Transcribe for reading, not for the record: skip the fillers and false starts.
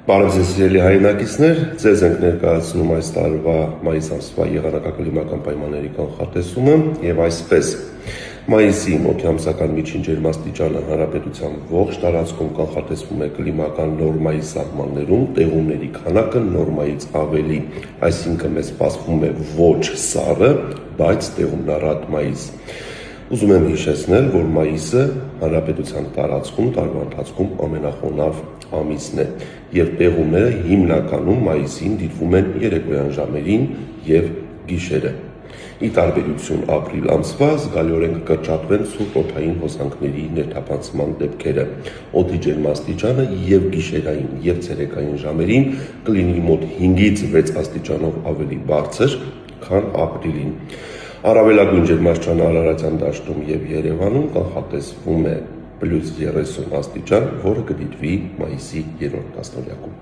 Բարև ձեզ սիրելի հայրենակիցներ, ձեզ ենք ներկայացնում այս տարվա մայիս ամսվա եղանակակլիմական պայմանների կանխատեսումը եւ այսպես մայիսի մոտ-ամսական միջին ջերմաստիճանը հանրապետության ողջ տարածքում կանխատեսվում է կլիմական նորմայի սահմաններում, տեղումների քանակը նորմայից ավելի, այսինքն մեզ սպասվում է ոչ սառը, բայց տեղումնառատ մայիս։ Ուզում եմ հիշեցնել, որ մայիսը հանրապետության տարածքում տարվա ընթացքում ամենախոնավ ամիսն է եւ տեղումները հիմնականում մայիսին դիտվում են երեկոյան ժամերին եւ գիշերը։ Ի տարբերություն ապրիլ ամսվա զգալիորեն կկրճատվեն սուր օդային հոսանքների ներթափանցման դեպքերը։ Օդի ջերմաստիճանը եւ գիշերային եւ ցերեկային ժամերին կլինի մոտ 5-ից 6 աստիճանով ավելի բարձր, քան ապրիլին։ Առավելագույն ջերմաստիճանը Արարատյան դաշտում եւ Երևանում կանխատեսվում է +30 աստիճան, որը կդիտվի մայիսի 3-րդ տասնօրյակում։